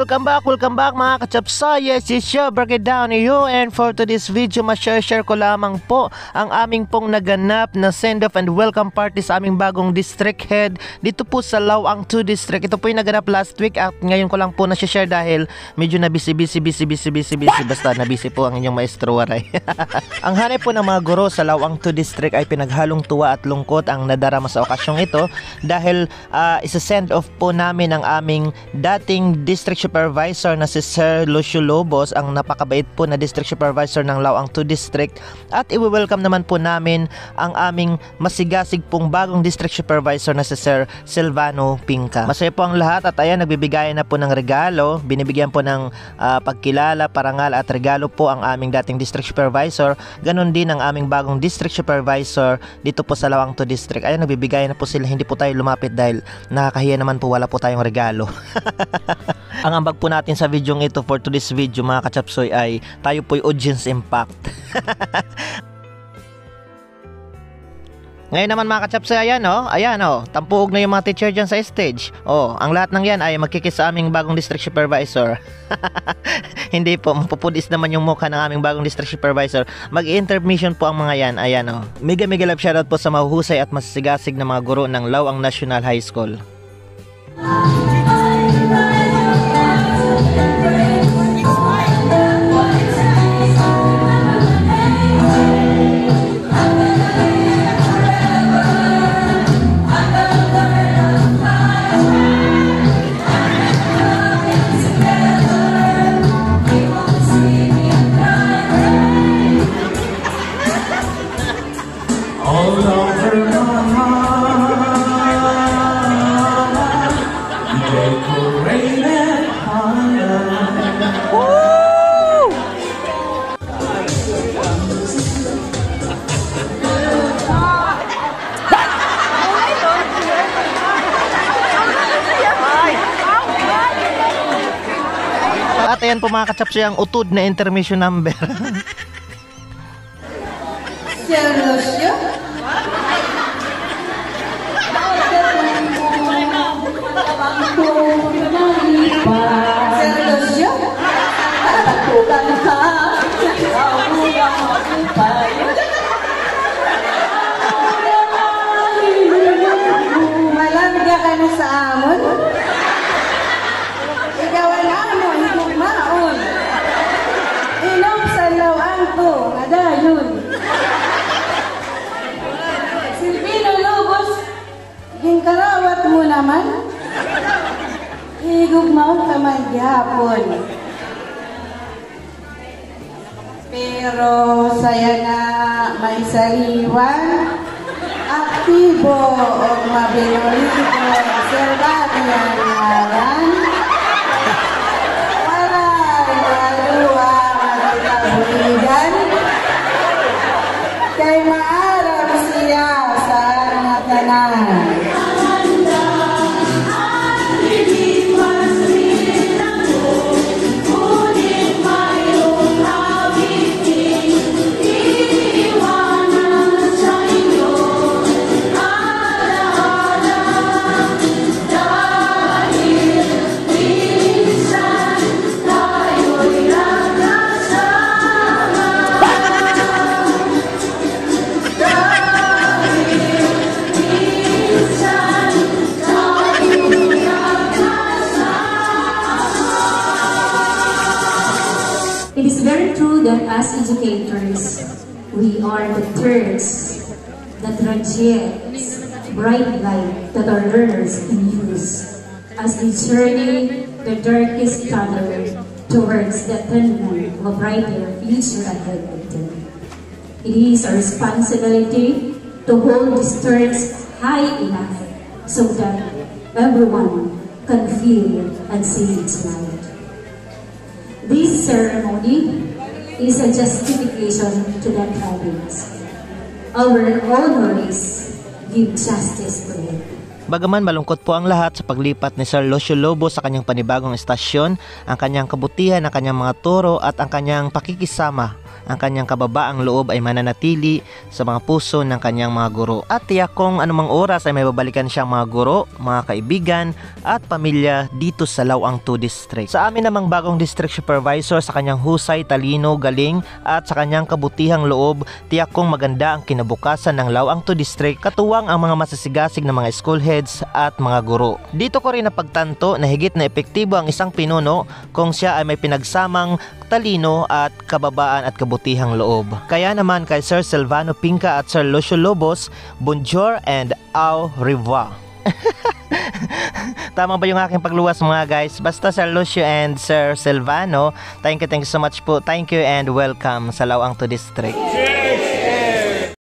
Welcome back mga kachapsa. Yes, it's your break it down you. And for today's video, ma-share ko lamang po ang aming pong naganap na send-off and welcome party sa aming bagong district head dito po sa Lawang 2 District. Ito po yung naganap last week at ngayon ko lang po na-share dahil medyo na busy. Basta na busy po ang inyong maestro waray. Ang hanay po ng mga guro sa Lawang 2 District ay pinaghalong tuwa at lungkot ang nadarama sa okasyong ito dahil isa-send off po namin ang aming dating district supervisor na si Sir Lucio Lobos, ang napakabait po na district supervisor ng Lawang 2 District, at i-welcome naman po namin ang aming masigasig pong bagong district supervisor na si Sir Silvano Pinca. Masaya po ang lahat at ayan, nagbibigay na po ng regalo, binibigyan po ng pagkilala, parangal at regalo po ang aming dating district supervisor, ganun din ang aming bagong district supervisor dito po sa Lawang 2 District. Ayan, nagbibigay na po sila, hindi po tayo lumapit dahil nakakahiya naman po, wala po tayong regalo. Ang ambag po natin sa video ito for today's video mga kachapsoy ay tayo po'y audience impact. Ngayon naman mga kachapsoy, ayan o, tampuog na yung mga teacher dyan sa stage. Ang lahat ng yan ay magkikis sa aming bagong district supervisor. Hindi po, mapupudis naman yung mukha ng aming bagong district supervisor. Mag-intermission po ang mga yan, ayan o. Mega love shoutout po sa mahuhusay at masasigasig na mga guro ng Lawang National High School. At ayan po mga kachapsoy ang utod na intermission number. Sir Lucio? Sir Lucio? Pagtugan ka. Malamga ka na sa amon? Ikaw ang amon, higugmaon. Inom sa lawang ko, ngadayon. Silvino Lobos, ginkarawat mo naman. Higugmaon ka man gyapon. Pero saya na may sariwan, aktibo o mabilirito, observado ang ngaran. Para maluwa magkabuligan, kay maaraw siya sa natanan. It is very true that as educators, we are the threads that radiates bright light that our learners can use as they journey the darkest tunnel towards the attainment of a brighter future ahead of them. It is our responsibility to hold these threads high enough so that everyone can feel and see its light. This ceremony is a justification to that habit. Our honorees give justice to it. Bagaman malungkot po ang lahat sa paglipat ni Sir Lucio Lobo sa kanyang panibagong estasyon, ang kanyang kabutihan, ang kanyang mga turo at ang kanyang pakikisama, ang kanyang kababaang loob ay mananatili sa mga puso ng kanyang mga guro. At tiyak kong anumang oras ay may babalikan siyang mga guro, mga kaibigan at pamilya dito sa Lawang 2 District. Sa amin namang bagong district supervisor, sa kanyang husay, talino, galing at sa kanyang kabutihang loob, tiyak kong maganda ang kinabukasan ng Lawang 2 District, katuwang ang mga masasigasig na mga school heads at mga guro. Dito ko rin napagtanto na higit na epektibo ang isang pinuno kung siya ay may pinagsamang talino at kababaan at kabutihang loob. Kaya naman kay Sir Silvano Pinca at Sir Lucio Lobos, bonjour and au revoir. Tama ba yung aking pagluwas mga guys? Basta Sir Lucio and Sir Silvano, thank you so much po. Thank you and welcome sa Lawang 2 District.